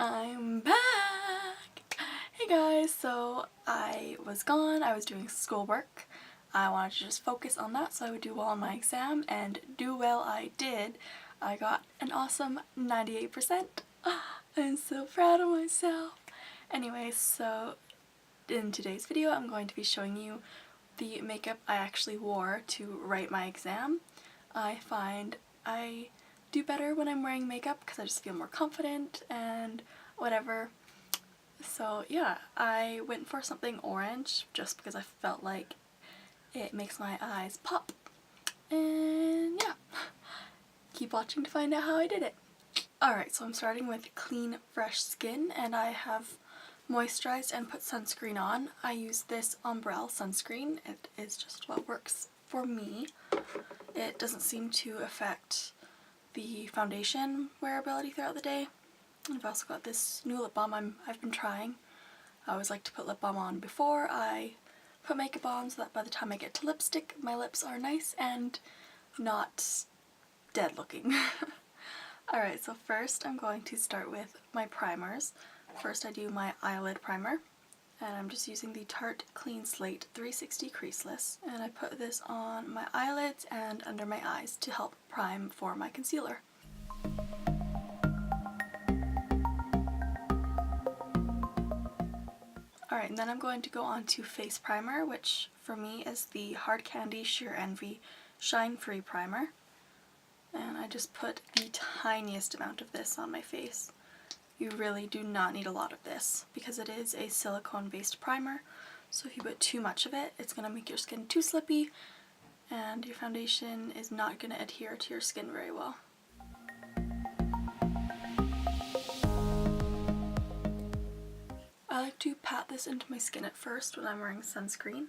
I'm back! Hey guys, so I was gone, I was doing schoolwork. I wanted to just focus on that so I would do well on my exam, and do well I did. I got an awesome 98%. I'm so proud of myself. Anyway, so in today's video I'm going to be showing you the makeup I actually wore to write my exam. I find I do better when I'm wearing makeup because I just feel more confident and whatever. So yeah, I went for something orange just because I felt like it makes my eyes pop. And yeah, keep watching to find out how I did it. Alright, so I'm starting with clean, fresh skin, and I have moisturized and put sunscreen on. I use this Ombrelle sunscreen. It is just what works for me. It doesn't seem to affect the foundation wearability throughout the day. And I've also got this new lip balm I've been trying. I always like to put lip balm on before I put makeup on so that by the time I get to lipstick my lips are nice and not dead looking. Alright, so first I'm going to start with my primers. First I do my eyelid primer, and I'm just using the Tarte Clean Slate 360 Creaseless, and I put this on my eyelids and under my eyes to help prime for my concealer. Alright, and then I'm going to go on to face primer, which for me is the Hard Candy Sheer Envy Shine Free Primer. And I just put the tiniest amount of this on my face. You really do not need a lot of this because it is a silicone-based primer. So if you put too much of it, it's going to make your skin too slippy and your foundation is not going to adhere to your skin very well. I like to pat this into my skin at first when I'm wearing sunscreen,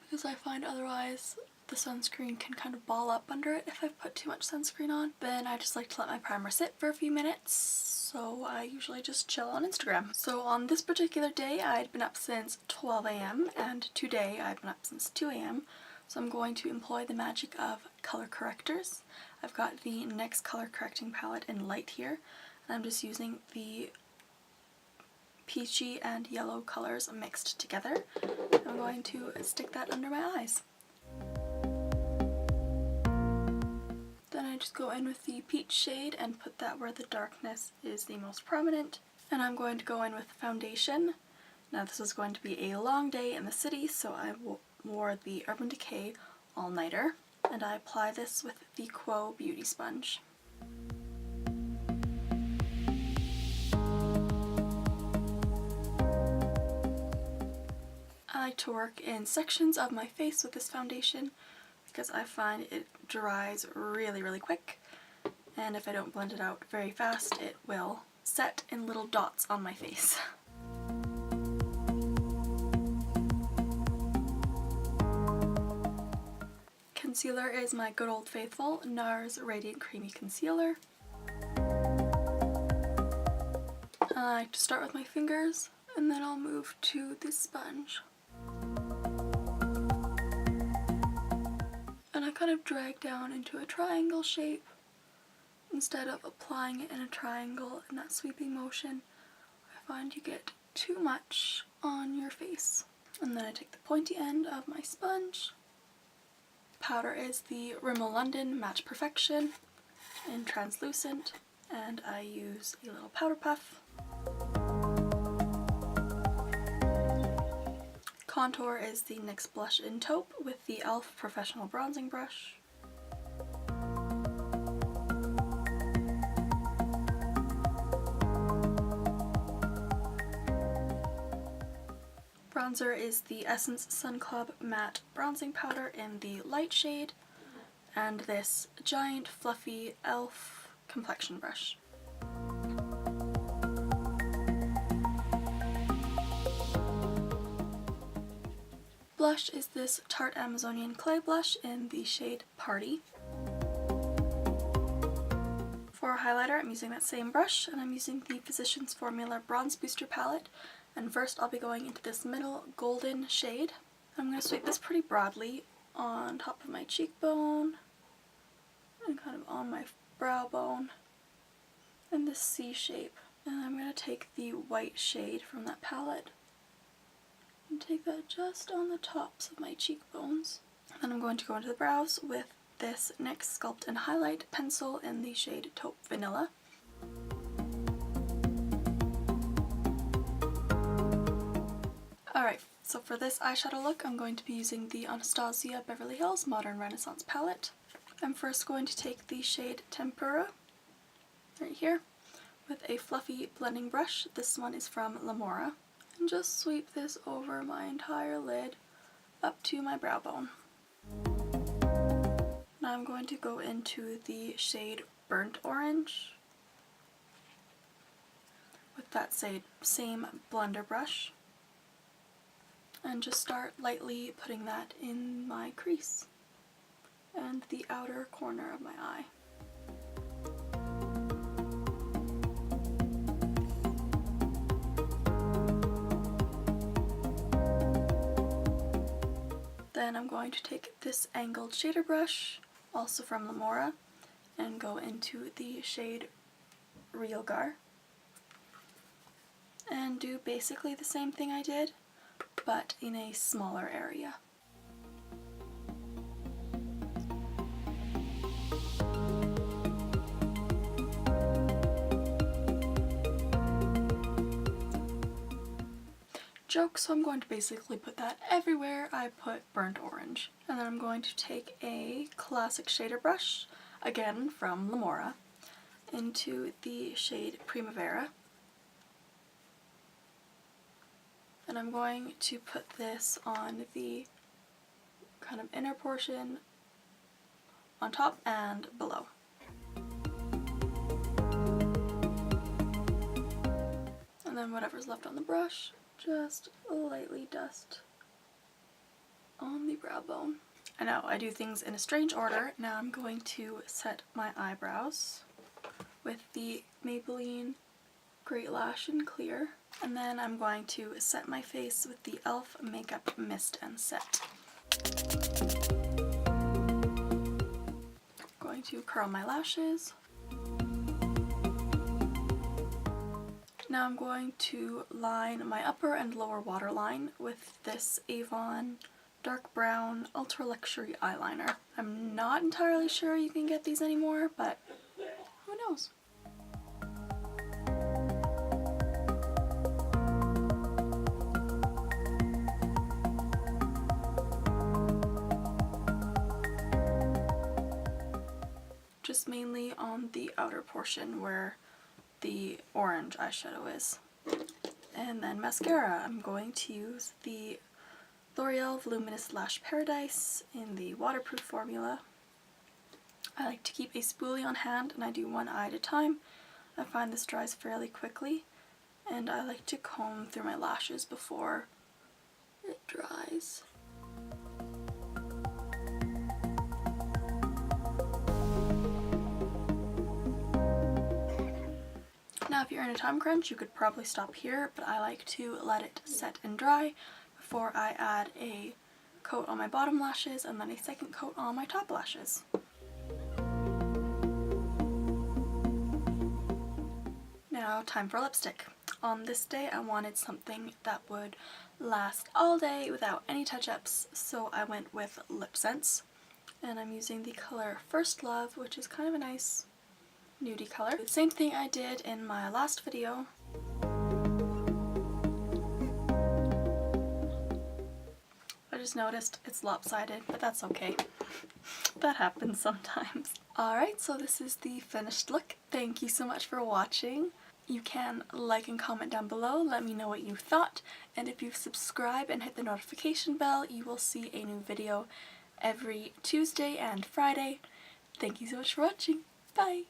because I find otherwise the sunscreen can kind of ball up under it if I've put too much sunscreen on. Then I just like to let my primer sit for a few minutes, so I usually just chill on Instagram. So on this particular day I'd been up since 12 a.m. and today I've been up since 2 a.m. So I'm going to employ the magic of color correctors. I've got the NYX color correcting palette in light here, and I'm just using the peachy and yellow colors mixed together. I'm going to stick that under my eyes. Then I just go in with the peach shade and put that where the darkness is the most prominent. And I'm going to go in with foundation. Now this is going to be a long day in the city, so I wore the Urban Decay All Nighter, and I apply this with the Quo Beauty Sponge. I like to work in sections of my face with this foundation because I find it dries really quick, and if I don't blend it out very fast it will set in little dots on my face. Concealer is my good old faithful NARS Radiant Creamy Concealer. I like to start with my fingers and then I'll move to this sponge. And I kind of drag down into a triangle shape instead of applying it in a triangle in that sweeping motion. I find you get too much on your face. And then I take the pointy end of my sponge. Powder is the Rimmel London Match Perfection in translucent, and I use a little powder puff. Contour is the NYX Blush in Taupe with the e.l.f. Professional Bronzing Brush. Bronzer is the Essence Sun Club Matte Bronzing Powder in the light shade, and this giant fluffy e.l.f. complexion brush. Blush is this Tarte Amazonian Clay Blush in the shade Party. For highlighter I'm using that same brush, and I'm using the Physicians Formula Bronze Booster Palette. And first I'll be going into this middle golden shade. I'm going to sweep this pretty broadly on top of my cheekbone and kind of on my brow bone in this C shape. And I'm going to take the white shade from that palette and take that just on the tops of my cheekbones. Then I'm going to go into the brows with this NYX Sculpt and Highlight pencil in the shade Taupe Vanilla. Alright, so for this eyeshadow look I'm going to be using the Anastasia Beverly Hills Modern Renaissance palette. I'm first going to take the shade Tempera, right here, with a fluffy blending brush. This one is from Lamora. And just sweep this over my entire lid up to my brow bone. Now I'm going to go into the shade Burnt Orange with that same blender brush and just start lightly putting that in my crease and the outer corner of my eye. Then I'm going to take this angled shader brush, also from Lamora, and go into the shade Realgar and do basically the same thing I did, but in a smaller area. Joke, so I'm going to basically put that everywhere I put burnt orange. And then I'm going to take a classic shader brush, again from Lamora, into the shade Primavera. And I'm going to put this on the kind of inner portion on top and below. And then whatever's left on the brush, just lightly dust on the brow bone. I know, I do things in a strange order. Now I'm going to set my eyebrows with the Maybelline Great Lash in Clear. And then I'm going to set my face with the e.l.f. Makeup Mist and Set. Going to curl my lashes. Now I'm going to line my upper and lower waterline with this Avon Dark Brown Ultra Luxury Eyeliner. I'm not entirely sure you can get these anymore, but who knows? Just mainly on the outer portion where the orange eyeshadow is. And then mascara, I'm going to use the L'Oreal Voluminous Lash Paradise in the waterproof formula. I like to keep a spoolie on hand and I do one eye at a time. I find this dries fairly quickly and I like to comb through my lashes before it dries. Now if you're in a time crunch you could probably stop here, but I like to let it set and dry before I add a coat on my bottom lashes and then a second coat on my top lashes. Now time for lipstick. On this day I wanted something that would last all day without any touch-ups, so I went with Lip Sense. And I'm using the color First Love, which is kind of a nice nudie color. The same thing I did in my last video. I just noticed it's lopsided, but that's okay. That happens sometimes. Alright, so this is the finished look. Thank you so much for watching. You can like and comment down below, let me know what you thought, and if you subscribe and hit the notification bell, you will see a new video every Tuesday and Friday. Thank you so much for watching. Bye!